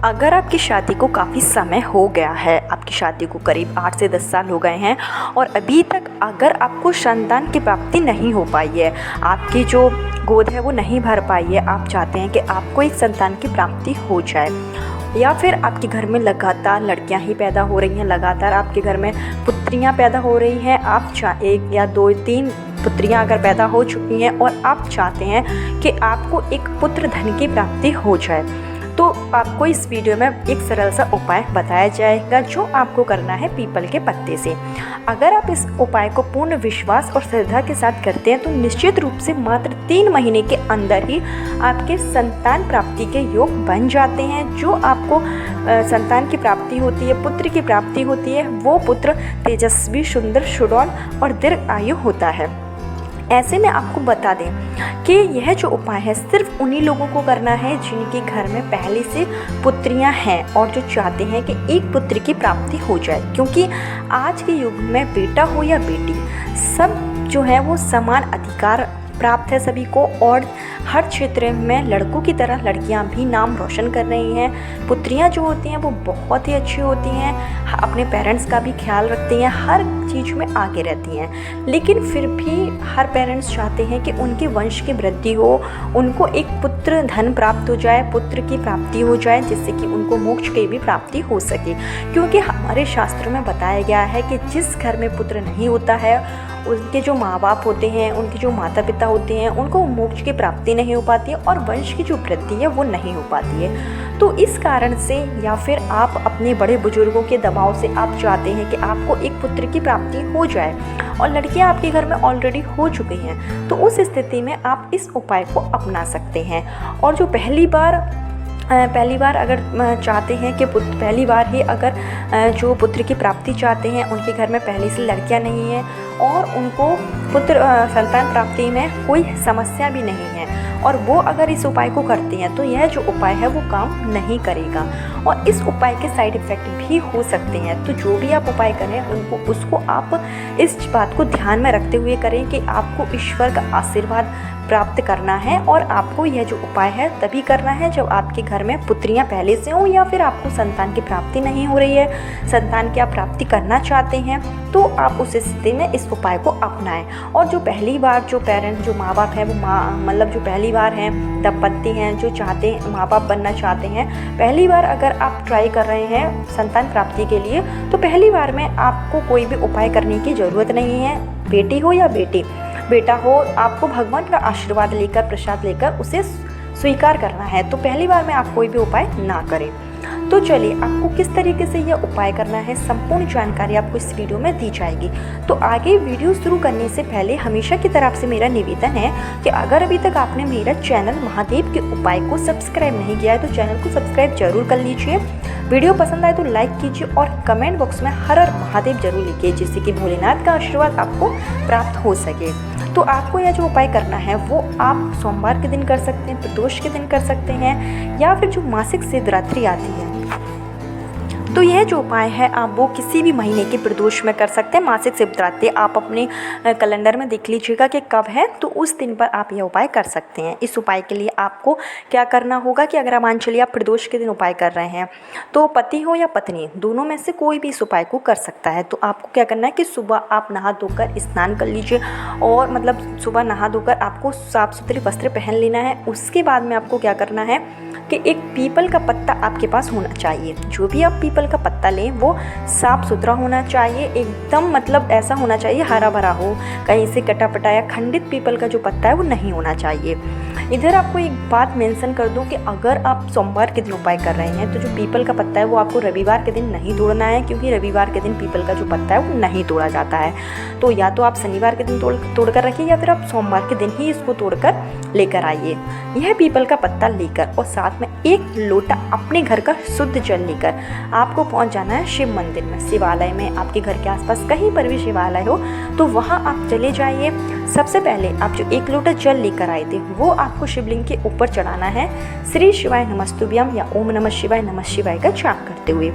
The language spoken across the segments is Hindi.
अगर आपकी शादी को काफ़ी समय हो गया है, आपकी शादी को करीब 8 से 10 साल हो गए हैं और अभी तक अगर आपको संतान की प्राप्ति नहीं हो पाई है, आपकी जो गोद है वो नहीं भर पाई है, आप चाहते हैं कि आपको एक संतान की प्राप्ति हो जाए, या फिर आपके घर में लगातार लड़कियां ही पैदा हो रही हैं, लगातार आपके घर में पुत्रियां पैदा हो रही हैं, आप एक या दो तीन पुत्रियां अगर पैदा हो चुकी हैं और आप चाहते हैं कि आपको एक पुत्र धन की प्राप्ति हो जाए, तो आपको इस वीडियो में एक सरल सा उपाय बताया जाएगा जो आपको करना है पीपल के पत्ते से। अगर आप इस उपाय को पूर्ण विश्वास और श्रद्धा के साथ करते हैं तो निश्चित रूप से मात्र 3 महीने के अंदर ही आपके संतान प्राप्ति के योग बन जाते हैं। जो आपको संतान की प्राप्ति होती है, पुत्र की प्राप्ति होती है, वो पुत्र तेजस्वी, सुंदर, सुडौल और दीर्घ आयु होता है। ऐसे में आपको बता दें कि यह जो उपाय है सिर्फ उन्हीं लोगों को करना है जिनके घर में पहले से पुत्रियां हैं और जो चाहते हैं कि एक पुत्र की प्राप्ति हो जाए, क्योंकि आज के युग में बेटा हो या बेटी सब जो है वो समान अधिकार प्राप्त है सभी को, और हर क्षेत्र में लड़कों की तरह लड़कियां भी नाम रोशन कर रही हैं। पुत्रियां जो होती हैं वो बहुत ही अच्छी होती हैं, अपने पेरेंट्स का भी ख्याल रखती हैं, हर चीज़ में आगे रहती हैं, लेकिन फिर भी हर पेरेंट्स चाहते हैं कि उनके वंश की वृद्धि हो, उनको एक पुत्र धन प्राप्त हो जाए, पुत्र की प्राप्ति हो जाए, जिससे कि उनको मोक्ष की भी प्राप्ति हो सके। क्योंकि हमारे शास्त्रों में बताया गया है कि जिस घर में पुत्र नहीं होता है उनके जो माँ बाप होते हैं, उनके जो माता पिता होते हैं, उनको मोक्ष की प्राप्ति नहीं हो पाती है और वंश की जो वृद्धि है वो नहीं हो पाती है। तो इस कारण से या फिर आप अपने बड़े बुजुर्गों के दबाव से आप चाहते हैं कि आपको एक पुत्र की प्राप्ति हो जाए और लड़कियां आपके घर में ऑलरेडी हो चुकी हैं, तो उस स्थिति में आप इस उपाय को अपना सकते हैं। और जो पहली बार अगर चाहते हैं कि पहली बार ही अगर जो पुत्र की प्राप्ति चाहते हैं, उनके घर में पहले से लड़कियां नहीं हैं और उनको पुत्र संतान प्राप्ति में कोई समस्या भी नहीं है और वो अगर इस उपाय को करते हैं तो यह जो उपाय है वो काम नहीं करेगा और इस उपाय के साइड इफ़ेक्ट भी हो सकते हैं। तो जो भी आप उपाय करें उसको आप इस बात को ध्यान में रखते हुए करें कि आपको ईश्वर का आशीर्वाद प्राप्त करना है और आपको यह जो उपाय है तभी करना है जब आपके घर में पुत्रियां पहले से हों या फिर आपको संतान की प्राप्ति नहीं हो रही है, संतान की आप प्राप्ति करना चाहते हैं, तो आप उस स्थिति में इस उपाय को अपनाएं। और जो पहली बार जो माँ बाप हैं, वो जो पहली बार हैं, दंपत्ति हैं, जो चाहते हैं माँ बाप बनना चाहते हैं, पहली बार अगर आप ट्राई कर रहे हैं संतान प्राप्ति के लिए, तो पहली बार में आपको कोई भी उपाय करने की ज़रूरत नहीं है। बेटी हो या बेटा हो, आपको भगवान का आशीर्वाद लेकर, प्रसाद लेकर उसे स्वीकार करना है। तो पहली बार में आप कोई भी उपाय ना करें। तो चलिए आपको किस तरीके से यह उपाय करना है, संपूर्ण जानकारी आपको इस वीडियो में दी जाएगी। तो आगे वीडियो शुरू करने से पहले हमेशा की तरफ से मेरा निवेदन है कि अगर अभी तक आपने मेरा चैनल महादेव के उपाय को सब्सक्राइब नहीं किया है तो चैनल को सब्सक्राइब जरूर कर लीजिए। वीडियो पसंद आए तो लाइक कीजिए और कमेंट बॉक्स में हर हर महादेव जरूर लिखिए, जिससे कि भोलेनाथ का आशीर्वाद आपको प्राप्त हो सके। तो आपको यह जो उपाय करना है वो आप सोमवार के दिन कर सकते हैं, प्रदोष के दिन कर सकते हैं, या फिर जो मासिक शिवरात्रि आती है तो यह जो उपाय है आप वो किसी भी महीने के प्रदोष में कर सकते हैं। मासिक शिवरात्रि आप अपने कैलेंडर में देख लीजिएगा कि कब है, तो उस दिन पर आप यह उपाय कर सकते हैं। इस उपाय के लिए आपको क्या करना होगा कि अगर मान चलिए आप प्रदोष के दिन उपाय कर रहे हैं तो पति हो या पत्नी दोनों में से कोई भी इस उपाय को कर सकता है। तो आपको क्या करना है कि सुबह आप नहा धोकर स्नान कर लीजिए और सुबह नहा धोकर आपको साफ़ सुथरे वस्त्र पहन लेना है। उसके बाद में आपको क्या करना है कि एक पीपल का पत्ता आपके पास होना चाहिए। जो भी आप पीपल का पत्ता लें वो साफ़ सुथरा होना चाहिए, एकदम ऐसा होना चाहिए हरा भरा हो, कहीं से कटा पटाया खंडित पीपल का जो पत्ता है वो नहीं होना चाहिए। इधर आपको एक बात मेंशन कर दूं कि अगर आप सोमवार के दिन उपाय कर रहे हैं तो जो पीपल का पत्ता है वो आपको रविवार के दिन नहीं तोड़ना है, क्योंकि रविवार के दिन पीपल का जो पत्ता है वो नहीं तोड़ा जाता है। तो या तो आप शनिवार के दिन तोड़ कर रखिए या फिर आप सोमवार के दिन ही इसको तोड़कर लेकर आइए। यह पीपल का पत्ता लेकर और साथ में 1 लोटा अपने घर का शुद्ध जल लेकर आपको पहुंच जाना है शिव मंदिर में, शिवालय में। आपके घर के आसपास कहीं पर भी शिवालय हो तो वहां आप चले जाइए। सबसे पहले आप जो 1 लोटा जल लेकर आए थे वो आपको शिवलिंग के ऊपर चढ़ाना है, श्री शिवाय नमस्तुभ्यम या ओम नमः शिवाय का जाप करते हुए।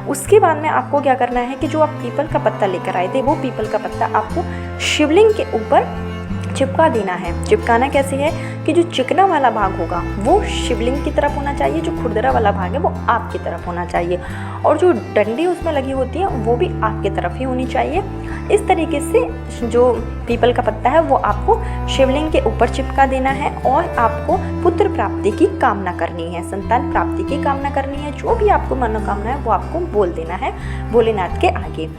उसके बाद में आपको क्या करना है कि जो आप पीपल का पत्ता लेकर आए थे वो पीपल का पत्ता आपको शिवलिंग के ऊपर चिपका देना है। चिपकाना कैसे है कि जो चिकना वाला भाग होगा वो शिवलिंग की तरफ होना चाहिए, जो खुरदरा वाला भाग है वो आपकी तरफ होना चाहिए, और जो डंडी उसमें लगी होती है वो भी आपकी तरफ ही होनी चाहिए। इस तरीके से जो पीपल का पत्ता है वो आपको शिवलिंग के ऊपर चिपका देना है और आपको पुत्र प्राप्ति की कामना करनी है, संतान प्राप्ति की कामना करनी है। जो भी आपको मनोकामना है वो आपको बोल देना है भोलेनाथ के आगे।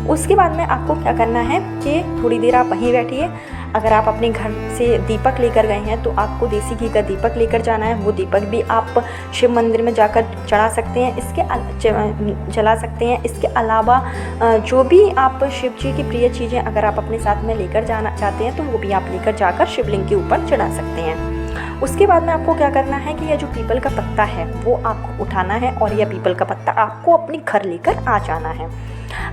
उसके बाद में आपको क्या करना है कि थोड़ी देर आप वहीं बैठिए। अगर आप अपने घर से दीपक लेकर गए हैं तो आपको देसी घी का दीपक लेकर जाना है। वो दीपक भी आप शिव मंदिर में जाकर चढ़ा सकते हैं, जला सकते हैं। इसके अलावा जो भी आप शिव जी की प्रिय चीज़ें अगर आप अपने साथ में लेकर जाना चाहते हैं तो वो भी आप लेकर जाकर शिवलिंग के ऊपर चढ़ा सकते हैं। उसके बाद में आपको क्या करना है कि यह जो पीपल का पत्ता है वो आपको उठाना है और यह पीपल का पत्ता आपको अपने घर लेकर आ जाना है।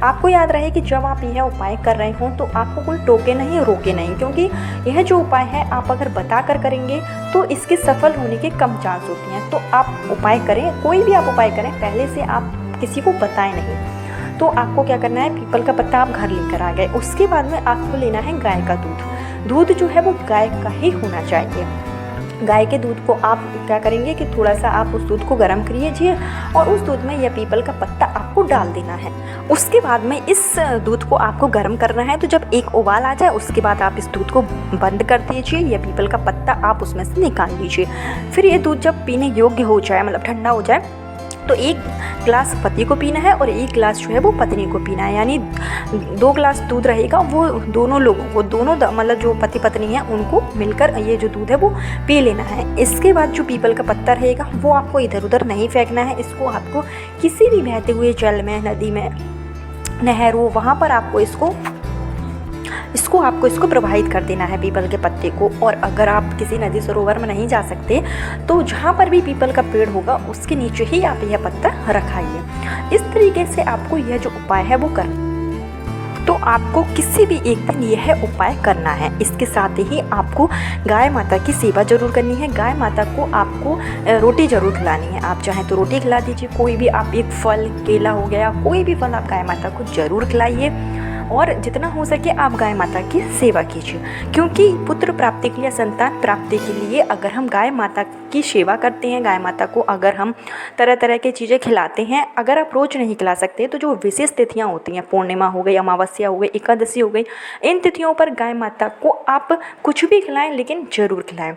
आपको याद रहे कि जब आप यह उपाय कर रहे हो तो आपको कोई टोके नहीं, रोके नहीं, क्योंकि यह जो उपाय है आप अगर बता कर करेंगे तो इसके सफल होने के कम चांस होते हैं। तो आप उपाय करें, कोई भी आप उपाय करें, पहले से आप किसी को बताएं नहीं। तो आपको क्या करना है, पीपल का पत्ता आप घर लेकर आ गए। उसके बाद में आपको लेना है गाय का दूध। दूध जो है वो गाय का ही होना चाहिए। गाय के दूध को आप क्या करेंगे कि थोड़ा सा आप उस दूध को गर्म करिए और उस दूध में यह पीपल का पत्ता आपको डाल देना है। उसके बाद में इस दूध को आपको गर्म करना है। तो जब एक उबाल आ जाए उसके बाद आप इस दूध को बंद कर दीजिए, यह पीपल का पत्ता आप उसमें से निकाल लीजिए। फिर ये दूध जब पीने योग्य हो जाए, मतलब ठंडा हो जाए, तो 1 गिलास पति को पीना है और 1 गिलास जो है वो पत्नी को पीना है। यानी 2 गिलास दूध रहेगा, वो दोनों लोगों को, दोनों मतलब जो पति पत्नी हैं उनको मिलकर ये जो दूध है वो पी लेना है। इसके बाद जो पीपल का पत्ता रहेगा वो आपको इधर उधर नहीं फेंकना है। इसको आपको किसी भी बहते हुए जल में, नदी में, नहर हो, वहाँ पर आपको इसको प्रवाहित कर देना है पीपल के पत्ते को। और अगर आप किसी नदी सरोवर में नहीं जा सकते तो जहाँ पर भी पीपल का पेड़ होगा उसके नीचे ही आप यह पत्ता रखाइए। इस तरीके से आपको यह जो उपाय है वो करना। तो आपको किसी भी एक दिन यह उपाय करना है। इसके साथ ही आपको गाय माता की सेवा जरूर करनी है। गाय माता को आपको रोटी जरूर खिलानी है। आप चाहें तो रोटी खिला दीजिए, कोई भी आप एक फल, केला हो गया, कोई भी फल आप गाय माता को जरूर खिलाइए और जितना हो सके आप गाय माता की सेवा कीजिए। क्योंकि पुत्र प्राप्ति के लिए, संतान प्राप्ति के लिए अगर हम गाय माता की सेवा करते हैं, गाय माता को अगर हम तरह तरह की चीज़ें खिलाते हैं, अगर आप रोज़ नहीं खिला सकते तो जो विशेष तिथियां होती हैं, पूर्णिमा हो गई, अमावस्या हो गई, एकादशी हो गई, इन तिथियों पर गाय माता को आप कुछ भी खिलाएं लेकिन ज़रूर खिलाएं।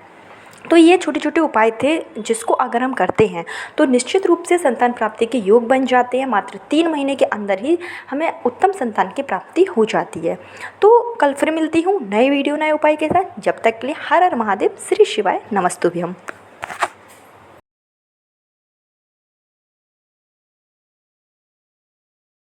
तो ये छोटे छोटे उपाय थे जिसको अगर हम करते हैं तो निश्चित रूप से संतान प्राप्ति के योग बन जाते हैं। मात्र 3 महीने के अंदर ही हमें उत्तम संतान की प्राप्ति हो जाती है। तो कल फिर मिलती हूँ नए वीडियो, नए उपाय के साथ। जब तक के लिए हर हर महादेव, श्री शिवाय, नमस्तुभ्यम।